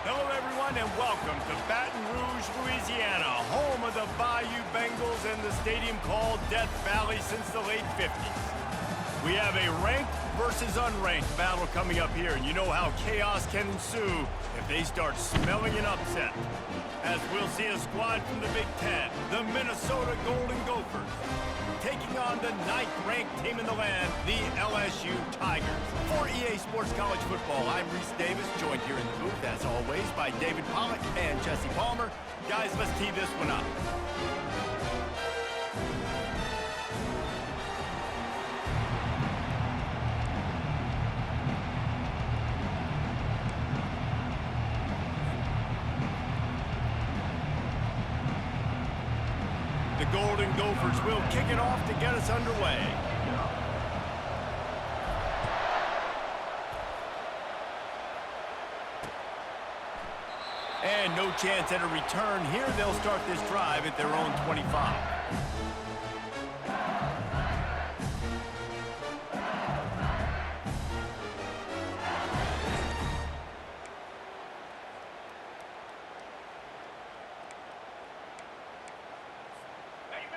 Hello, everyone, and welcome to Baton Rouge, Louisiana, home of the Bayou Bengals and the stadium called Death Valley since the late 50s. We have a ranked versus unranked battle coming up here, and you know how chaos can ensue if they start smelling an upset. As we'll see a squad from the Big Ten, the Minnesota Golden Gophers, taking on the 9th-ranked team in the land, the LSU Tigers. For EA Sports College Football, I'm Reese Davis, joined here in the booth, as always, by David Pollack and Jesse Palmer. Guys, let's tee this one up. The Golden Gophers will kick it off to get us underway. And no chance at a return here. They'll start this drive at their own 25.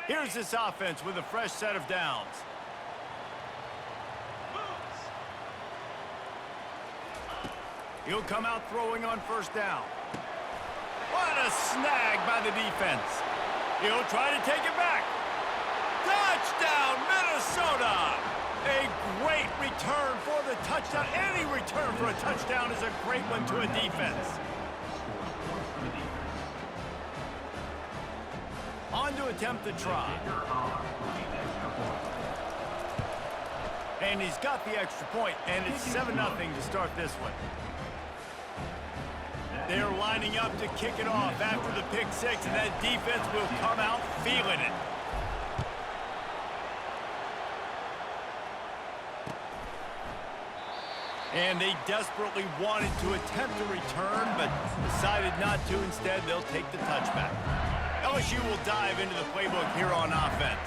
Here's this offense with a fresh set of downs. He'll come out throwing on first down. What a snag by the defense. He'll try to take it back. Touchdown, Minnesota! A great return for the touchdown. Any return for a touchdown is a great one to a defense. On to attempt the try. And he's got the extra point, and it's 7-0 to start this one. They're lining up to kick it off after the pick six, and that defense will come out feeling it. And they desperately wanted to attempt a return, but decided not to. Instead, they'll take the touchback. LSU will dive into the playbook here on offense.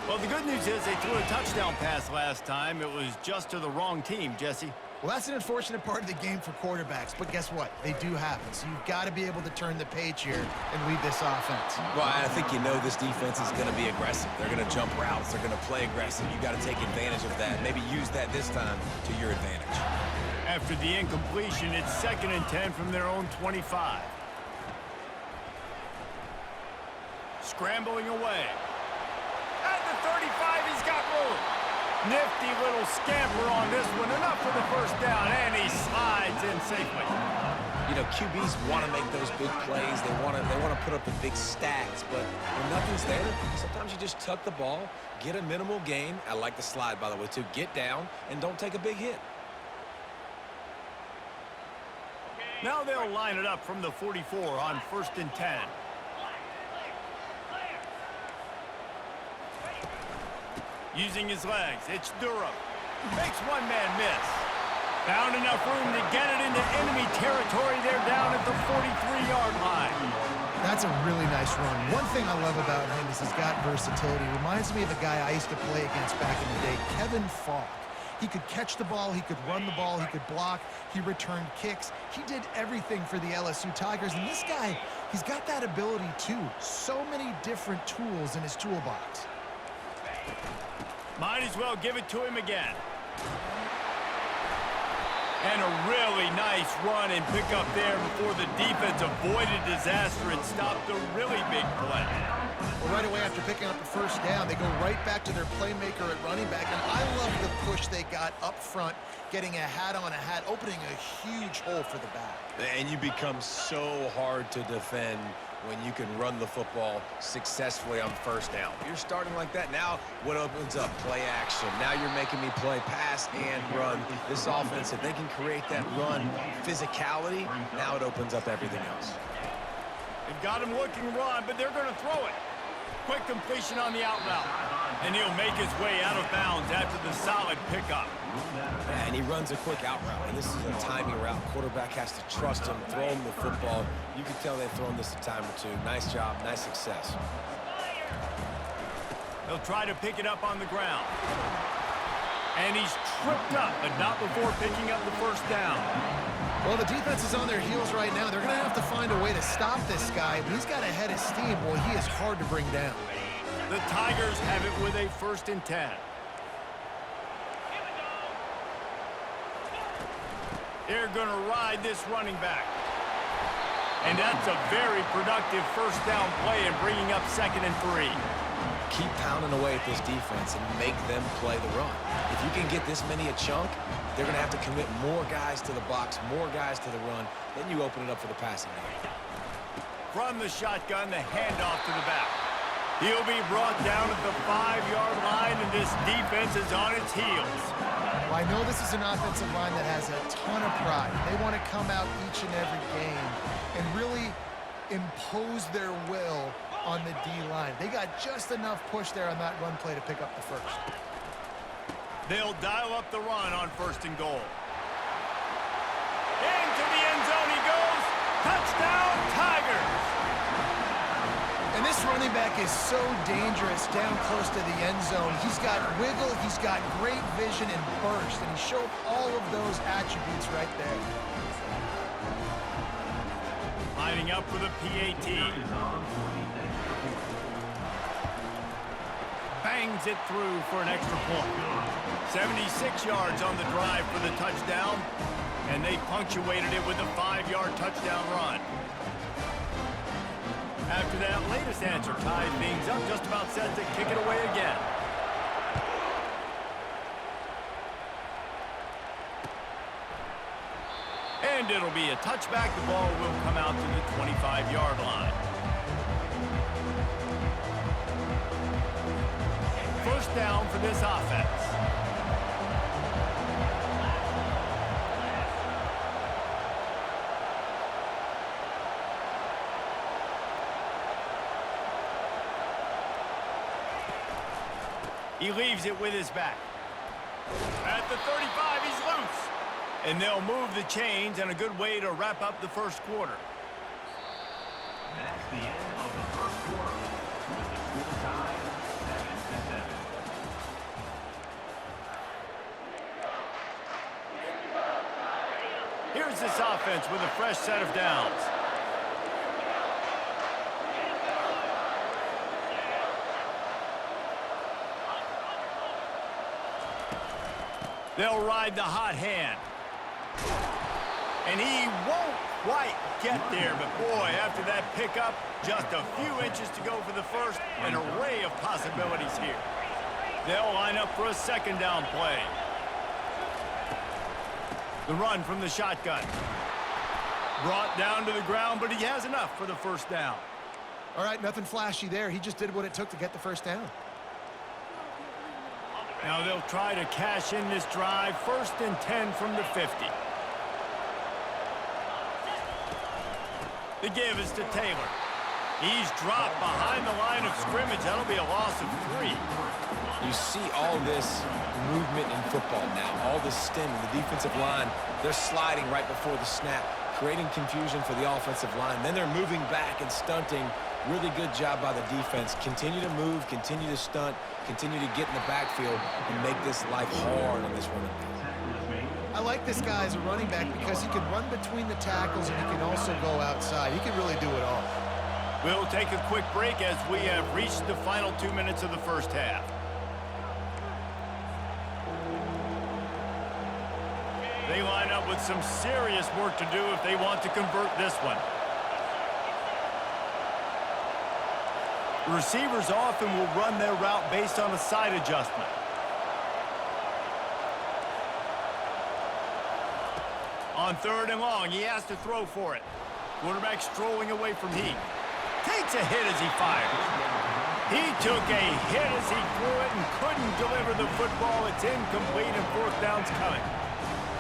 Well, the good news is they threw a touchdown pass last time. It was just to the wrong team, Jesse. Well, that's an unfortunate part of the game for quarterbacks, but guess what? They do happen, so you've got to be able to turn the page here and lead this offense. Well, I think you know this defense is going to be aggressive. They're going to jump routes. They're going to play aggressive. You've got to take advantage of that. Maybe use that this time to your advantage. After the incompletion, it's 2nd and 10 from their own 25. Scrambling away. At the 35, he's got room. Nifty little scamper on this one. Enough for the first down, and he slides in safely. You know, QBs want to make those big plays. They want to put up the big stacks, but when nothing's there, sometimes you just tuck the ball, get a minimal gain. I like the slide, by the way, too. Get down and don't take a big hit. Now they'll line it up from the 44 on 1st and 10. Using his legs, it's Durham. Makes one man miss. Found enough room to get it into enemy territory. They're down at the 43-yard line. That's a really nice run. One thing I love about him is he's got versatility. Reminds me of a guy I used to play against back in the day, Kevin Falk. He could catch the ball, he could run the ball, he could block, he returned kicks. He did everything for the LSU Tigers, and this guy, he's got that ability too. So many different tools in his toolbox. Might as well give it to him again. And a really nice run and pick up there before the defense avoided disaster and stopped a really big play. Well, right away after picking up the first down, they go right back to their playmaker at running back. And I love the push they got up front, getting a hat on a hat, opening a huge hole for the back. And you become so hard to defend when you can run the football successfully on first down. You're starting like that. Now what opens up? Play action. Now you're making me play pass and run. This offense, if they can create that run physicality, now it opens up everything else. They've got him looking run, but they're going to throw it. Quick completion on the out route. And he'll make his way out of bounds after the solid pickup. And he runs a quick out route, and this is a timing route. Quarterback has to trust him, throw him the football. You can tell they've thrown this a time or two. Nice job, nice success. They'll try to pick it up on the ground. And he's tripped up, but not before picking up the first down. Well, the defense is on their heels right now. They're going to have to find a way to stop this guy, but he's got a head of steam. Boy, he is hard to bring down. The Tigers have it with a 1st and 10. They're going to ride this running back. And that's a very productive 1st down play and bringing up 2nd and 3. Keep pounding away at this defense and make them play the run. If you can get this many a chunk, they're going to have to commit more guys to the box, more guys to the run. Then you open it up for the passing game. From the shotgun, the handoff to the back. He'll be brought down at the 5-yard line, and this defense is on its heels. Well, I know this is an offensive line that has a ton of pride. They want to come out each and every game and really impose their will on the D-line. They got just enough push there on that run play to pick up the 1st. They'll dial up the run on 1st and goal. Into the end zone he goes. Touchdown, Tigers! And this running back is so dangerous down close to the end zone. He's got wiggle, he's got great vision and burst, and he showed all of those attributes right there. Lining up for the PAT. Bangs it through for an extra point. 76 yards on the drive for the touchdown, and they punctuated it with a 5-yard touchdown run. After that latest answer tied things up, just about set to kick it away again. And it'll be a touchback. The ball will come out to the 25-yard line. 1st down for this offense. He leaves it with his back. At the 35, he's loose. And they'll move the chains, and a good way to wrap up the 1st quarter. That's the end of the 1st quarter, with the score tied 7-7. Here's this offense with a fresh set of downs. They'll ride the hot hand. And he won't quite get there, but boy, after that pickup, just a few inches to go for the 1st, an array of possibilities here. They'll line up for a 2nd down play. The run from the shotgun. Brought down to the ground, but he has enough for the 1st down. All right, nothing flashy there. He just did what it took to get the 1st down. Now they'll try to cash in this drive. 1st and 10 from the 50. The give is to Taylor. He's dropped behind the line of scrimmage. That'll be a loss of 3. You see all this movement in football now, all this stem in the defensive line. They're sliding right before the snap, creating confusion for the offensive line. Then they're moving back and stunting. Really good job by the defense. Continue to move, continue to stunt, continue to get in the backfield and make this life hard on this running back. I like this guy as a running back because he can run between the tackles and he can also go outside. He can really do it all. We'll take a quick break as we have reached the final 2 minutes of the 1st half. They line up with some serious work to do if they want to convert this one. The receivers often will run their route based on a side adjustment. On 3rd and long, he has to throw for it. Quarterback strolling away from Heat. Takes a hit as he fires. He took a hit as he threw it and couldn't deliver the football. It's incomplete and 4th down's coming.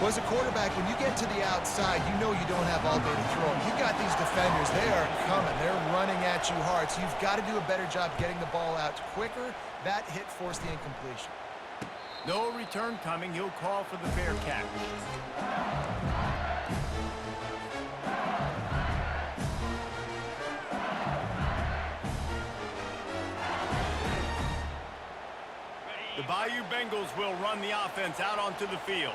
Well, as a quarterback, when you get to the outside, you know you don't have all day to throw. You got these defenders. They are coming. They're running at you hard. So you've got to do a better job getting the ball out quicker. That hit forced the incompletion. No return coming. He'll call for the fair catch. The Bayou Bengals will run the offense out onto the field.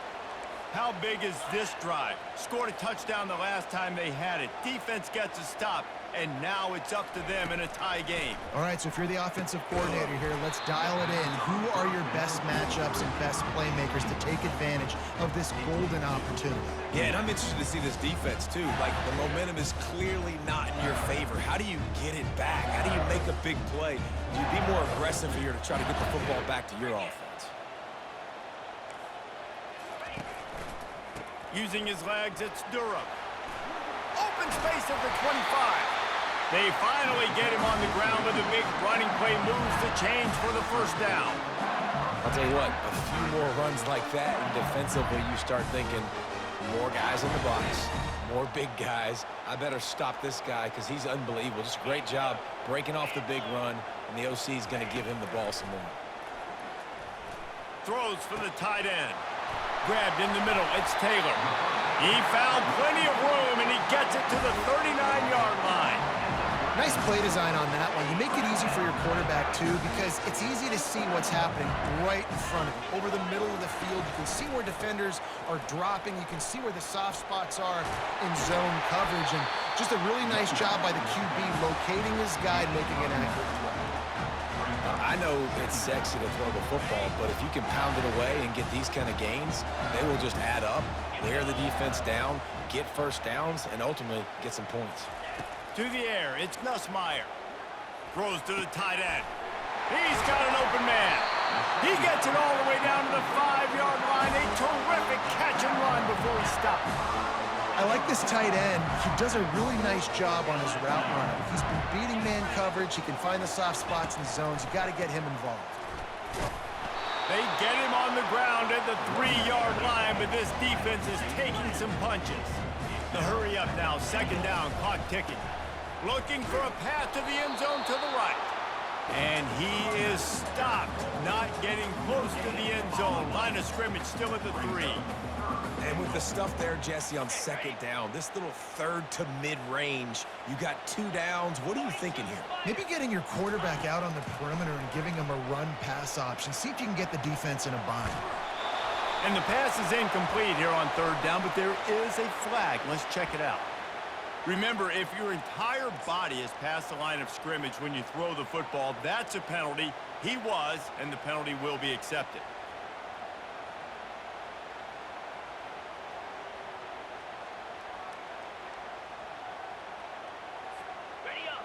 How big is this drive? Scored a touchdown the last time they had it. Defense gets a stop, and now it's up to them in a tie game. All right, so if you're the offensive coordinator here, let's dial it in. Who are your best matchups and best playmakers to take advantage of this golden opportunity? Yeah, and I'm interested to see this defense, too. Like, the momentum is clearly not in your favor. How do you get it back? How do you make a big play? Do you be more aggressive here to try to get the football back to your offense? Using his legs, it's Durham. Open space at the 25. They finally get him on the ground with a big running play moves the change for the first down. I'll tell you what, a few more runs like that, and defensively you start thinking, more guys in the box, more big guys. I better stop this guy because he's unbelievable. Just a great job breaking off the big run, and the OC is going to give him the ball some more. Throws for the tight end. Grabbed in the middle, it's Taylor. He found plenty of room, and he gets it to the 39-yard line. Nice play design on that one. You make it easy for your quarterback, too, because it's easy to see what's happening right in front of you. Over the middle of the field, you can see where defenders are dropping. You can see where the soft spots are in zone coverage. And just a really nice job by the QB locating his guy and making an accurate throw. I know it's sexy to throw the football, but if you can pound it away and get these kind of gains, they will just add up, wear the defense down, get first downs, and ultimately get some points. To the air, it's Nussmeier. Throws to the tight end. He's got an open man. He gets it all the way down to the 5-yard line. A terrific catch and run before he stops. I like this tight end. He does a really nice job on his route running. He's been beating man coverage. He can find the soft spots in the zones. You got to get him involved. They get him on the ground at the 3-yard line, but this defense is taking some punches. The hurry up now, second down, clock ticking. Looking for a path to the end zone to the right. And he is stopped, not getting close to the end zone. Line of scrimmage still at the 3. And with the stuff there, Jesse, on second down, this little third to mid-range, you got 2 downs. What are you thinking here? Maybe getting your quarterback out on the perimeter and giving him a run-pass option. See if you can get the defense in a bind. And the pass is incomplete here on third down, but there is a flag. Let's check it out. Remember, if your entire body is past the line of scrimmage when you throw the football, that's a penalty. He was, and the penalty will be accepted.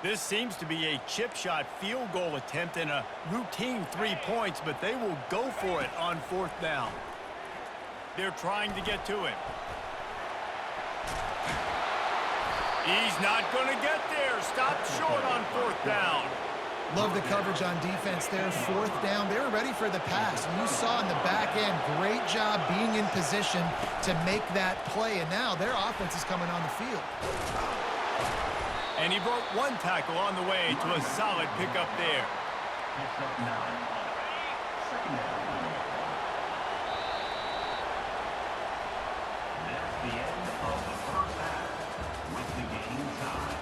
This seems to be a chip shot field goal attempt and a routine 3 points, but they will go for it on fourth down. They're trying to get to him. He's not going to get there. Stopped short on fourth down. Love the coverage on defense there. Fourth down. They were ready for the pass. And you saw in the back end, great job being in position to make that play. And now their offense is coming on the field. And he broke one tackle on the way to a solid pickup there. Picks up 9. Second down. That's the end of the first half with the game tied.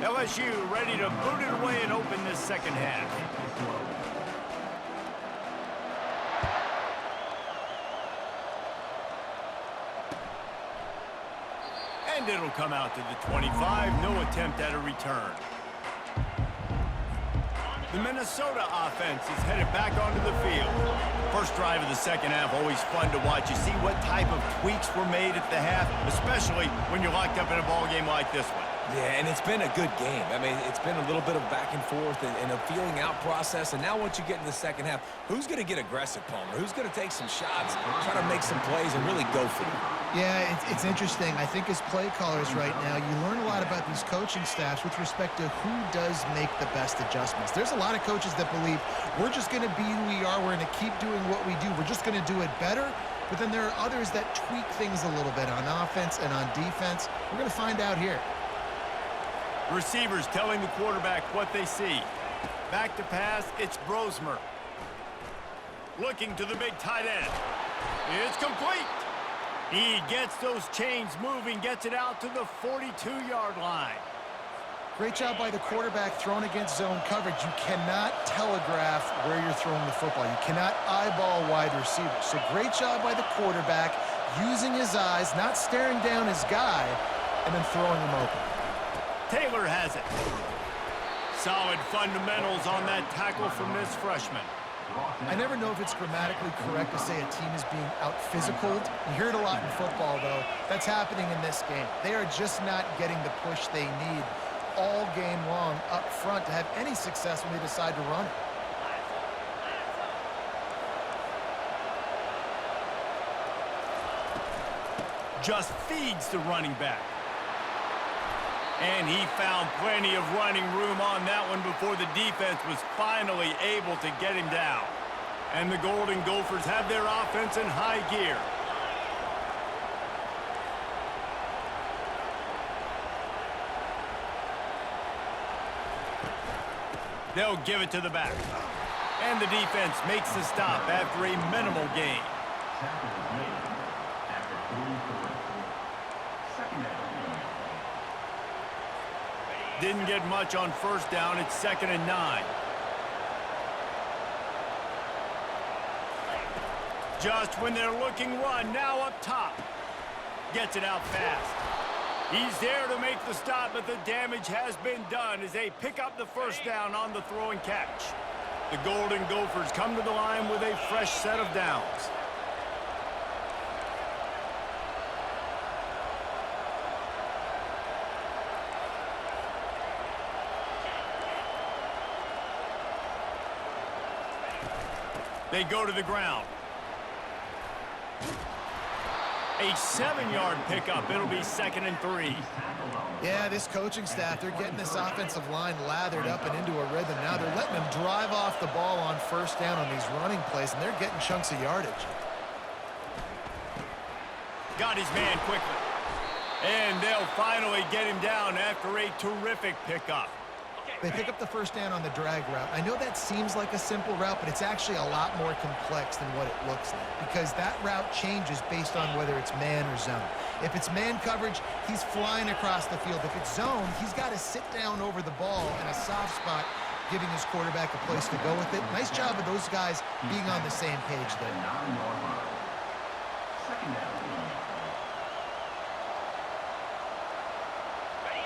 LSU ready to boot it away and open this second half. And it'll come out to the 25. No attempt at a return. The Minnesota offense is headed back onto the field. First drive of the second half, always fun to watch. You see what type of tweaks were made at the half, especially when you're locked up in a ball game like this one. Yeah, and it's been a good game. I mean, it's been a little bit of back and forth and a feeling out process. And now once you get in the second half, who's going to get aggressive, Palmer? Who's going to take some shots, try to make some plays, and really go for it? Yeah, it's interesting. I think as play callers right now, you learn a lot about these coaching staffs with respect to who does make the best adjustments. There's a lot of coaches that believe we're just going to be who we are. We're going to keep doing what we do. We're just going to do it better. But then there are others that tweak things a little bit on offense and on defense. We're going to find out here. Receivers telling the quarterback what they see. Back to pass, it's Brosmer. Looking to the big tight end. It's complete. He gets those chains moving, gets it out to the 42-yard line. Great job by the quarterback throwing against zone coverage. You cannot telegraph where you're throwing the football. You cannot eyeball wide receivers. So great job by the quarterback using his eyes, not staring down his guy, and then throwing him open. Taylor has it. Solid fundamentals on that tackle from this freshman. I never know if it's grammatically correct to say a team is being out-physicaled. You hear it a lot in football, though. That's happening in this game. They are just not getting the push they need all game long up front to have any success when they decide to run it. Just feeds the running back. And he found plenty of running room on that one before the defense was finally able to get him down. And the Golden Gophers have their offense in high gear. They'll give it to the back. And the defense makes the stop after a minimal gain. Didn't get much on first down. It's 2nd and 9. Just when they're looking run, now up top. Gets it out fast. He's there to make the stop, but the damage has been done as they pick up the first down on the throw and catch. The Golden Gophers come to the line with a fresh set of downs. They go to the ground. A 7-yard pickup. It'll be 2nd and 3. Yeah, this coaching staff, they're getting this offensive line lathered up and into a rhythm. Now they're letting them drive off the ball on first down on these running plays, and they're getting chunks of yardage. Got his man quickly. And they'll finally get him down after a terrific pickup. They pick up the first down on the drag route. I know that seems like a simple route, but it's actually a lot more complex than what it looks like because that route changes based on whether it's man or zone. If it's man coverage, he's flying across the field. If it's zone, he's got to sit down over the ball in a soft spot, giving his quarterback a place to go with it. Nice job of those guys being on the same page there.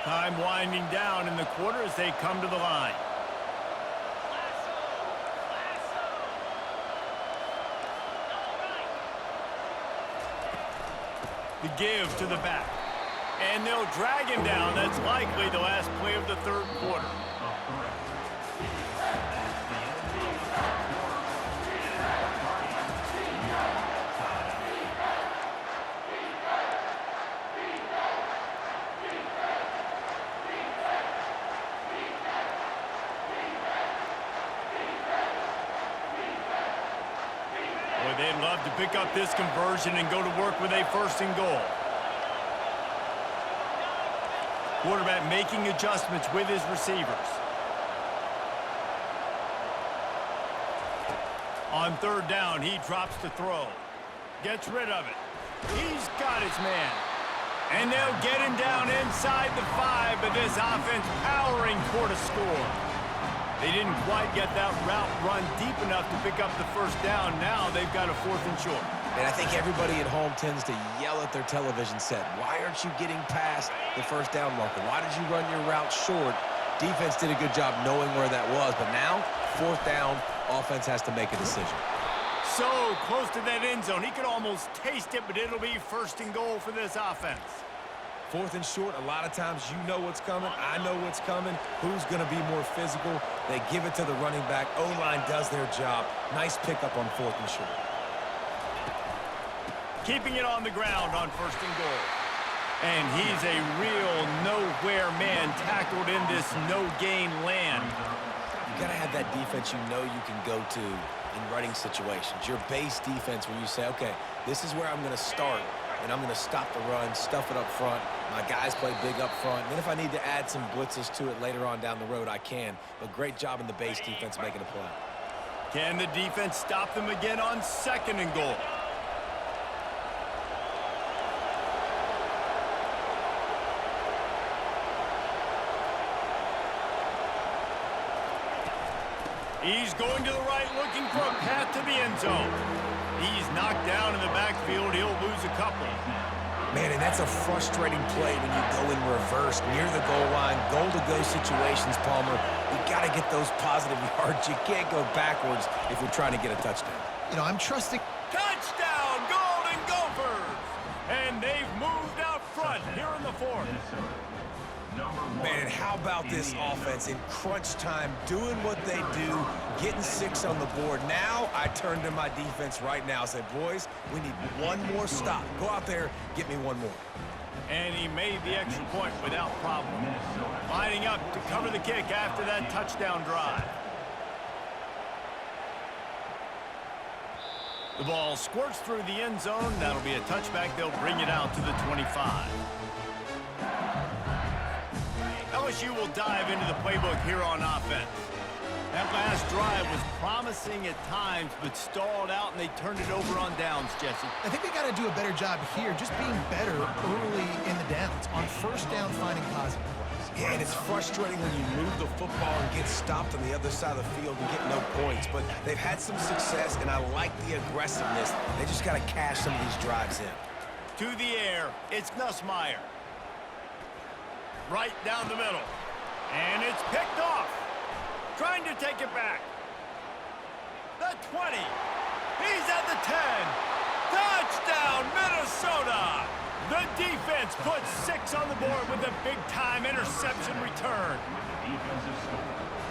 Time winding down in the quarter as they come to the line. The give to the back. And they'll drag him down. That's likely the last play of the third quarter. They'd love to pick up this conversion and go to work with a 1st and goal. Quarterback making adjustments with his receivers. On 3rd down, he drops to throw. Gets rid of it. He's got his man. And they'll get him down inside the 5, but this offense powering toward a score. They didn't quite get that route run deep enough to pick up the first down. Now they've got a 4th and short. And I think everybody at home tends to yell at their television set. Why aren't you getting past the first down marker? Why did you run your route short? Defense did a good job knowing where that was. But now, 4th down, offense has to make a decision. So close to that end zone. He could almost taste it, but it'll be 1st and goal for this offense. 4th and short, a lot of times you know what's coming. I know what's coming. Who's going to be more physical? They give it to the running back. O-line does their job. Nice pickup on 4th and short. Keeping it on the ground on 1st and goal. And he's a real nowhere man tackled in this no-gain land. You got to have that defense you know you can go to in running situations. Your base defense where you say, okay, this is where I'm going to start. And I'm going to stop the run, stuff it up front. My guys play big up front. And then if I need to add some blitzes to it later on down the road, I can. But great job in the base defense making a play. Can the defense stop them again on 2nd and goal? He's going to the right, looking for a path to the end zone. He's knocked down in the backfield. He'll lose a couple. Man, and that's a frustrating play when you go in reverse near the goal line. Goal-to-go situations, Palmer. You got to get those positive yards. You can't go backwards if you're trying to get a touchdown. You know, I'm trusting... Touchdown, Golden Gophers! And they've moved out front here in the 4th. Man, and how about this offense in crunch time, doing what they do, getting 6 on the board. Now I turn to my defense right now and say, boys, we need one more stop. Go out there, get me one more. And he made the extra point without problem. Lining up to cover the kick after that touchdown drive. The ball squirts through the end zone. That'll be a touchback. They'll bring it out to the 25. LSU will dive into the playbook here on offense. That last drive was promising at times, but stalled out, and they turned it over on downs, Jesse. I think they got to do a better job here, just being better early in the downs. On 1st down, finding positive plays. Yeah, and it's frustrating when you move the football and get stopped on the other side of the field and get no points. But they've had some success, and I like the aggressiveness. They just got to cash some of these drives in. To the air, it's Nussmeier. Right down the middle. And it's picked off. Trying to take it back. The 20. He's at the 10. Touchdown, Minnesota! The defense puts 6 on the board with a big-time interception return.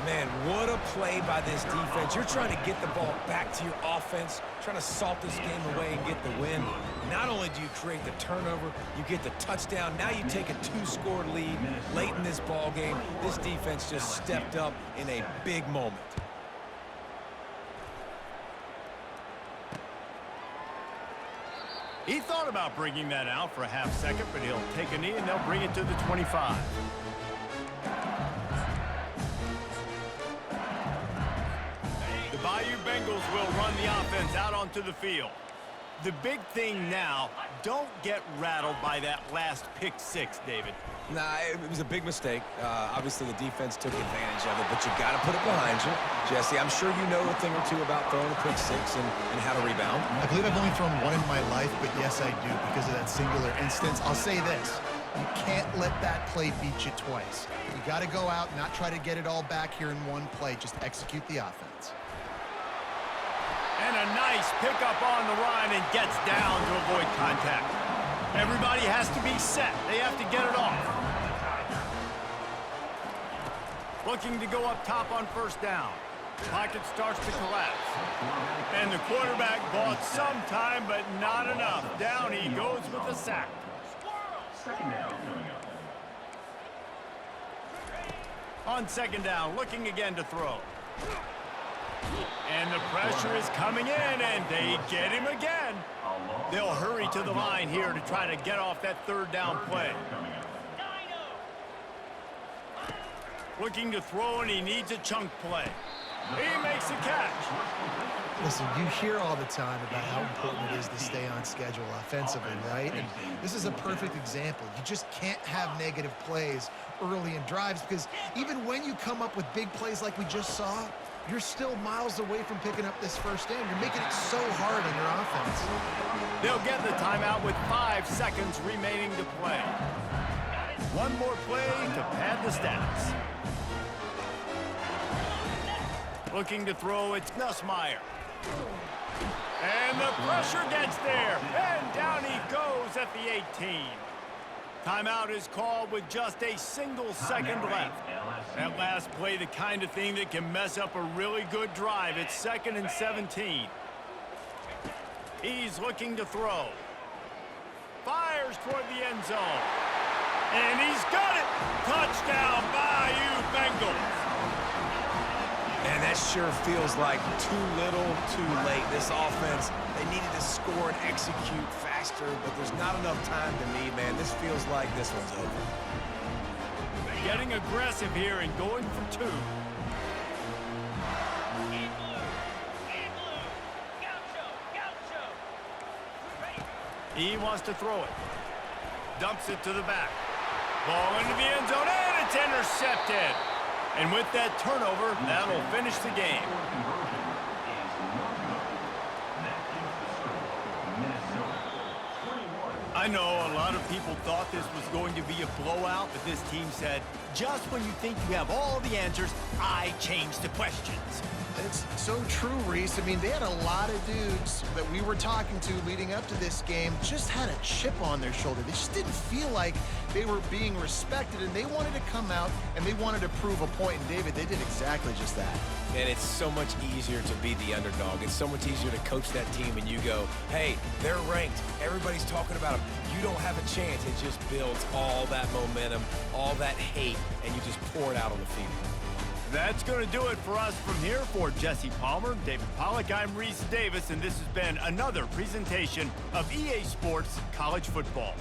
Man, what a play by this defense. You're trying to get the ball back to your offense, trying to salt this game away and get the win. Not only do you create the turnover, you get the touchdown. Now you take a 2-score lead late in this ball game. This defense just stepped up in a big moment. He thought about bringing that out for a half second, but he'll take a knee and they'll bring it to the 25. The Bayou Bengals will run the offense out onto the field. The big thing now, don't get rattled by that last pick 6, David. Nah, it was a big mistake. Obviously, the defense took advantage of it, but you got to put it behind you. Jesse, I'm sure you know a thing or two about throwing a pick 6 and how to rebound. I believe I've only thrown one in my life, but yes, I do because of that singular instance. I'll say this. You can't let that play beat you twice. You got to go out, not try to get it all back here in one play. Just execute the offense. And a nice pickup on the run and gets down to avoid contact. Everybody has to be set. They have to get it off. Looking to go up top on 1st down. Pocket starts to collapse. And the quarterback bought some time, but not enough. Down he goes with a sack. On 2nd down, looking again to throw. And the pressure is coming in, and they get him again. They'll hurry to the line here to try to get off that 3rd down play. Looking to throw, and he needs a chunk play. He makes a catch. Listen, you hear all the time about how important it is to stay on schedule offensively, right? And this is a perfect example. You just can't have negative plays early in drives because even when you come up with big plays like we just saw, you're still miles away from picking up this 1st down. You're making it so hard on your offense. They'll get the timeout with 5 seconds remaining to play. One more play to pad the stats. Looking to throw, it's Nussmeier. And the pressure gets there. And down he goes at the 18. Timeout is called with just a single second left. That last play, the kind of thing that can mess up a really good drive. It's 2nd and 17. He's looking to throw. Fires toward the end zone. And he's got it. Touchdown, Bayou Bengals. And that sure feels like too little, too late. This offense, they needed to score and execute faster, but there's not enough time to me, man. This feels like this one's over. Getting aggressive here and going for 2. He wants to throw it. Dumps it to the back. Ball into the end zone, and it's intercepted. And with that turnover, that'll finish the game. I know a lot of people thought this was going to be a blowout, but this team said, just when you think you have all the answers, I change the questions. It's so true, Reese. I mean, they had a lot of dudes that we were talking to leading up to this game just had a chip on their shoulder. They just didn't feel like they were being respected, and they wanted to come out and they wanted to prove a point. And David, they did exactly just that. And it's so much easier to be the underdog. It's so much easier to coach that team and you go, hey, they're ranked. Everybody's talking about them. You don't have a chance. It just builds all that momentum, all that hate, and you just pour it out on the field. That's going to do it for us from here. For Jesse Palmer, David Pollack, I'm Reese Davis, and this has been another presentation of EA Sports College Football.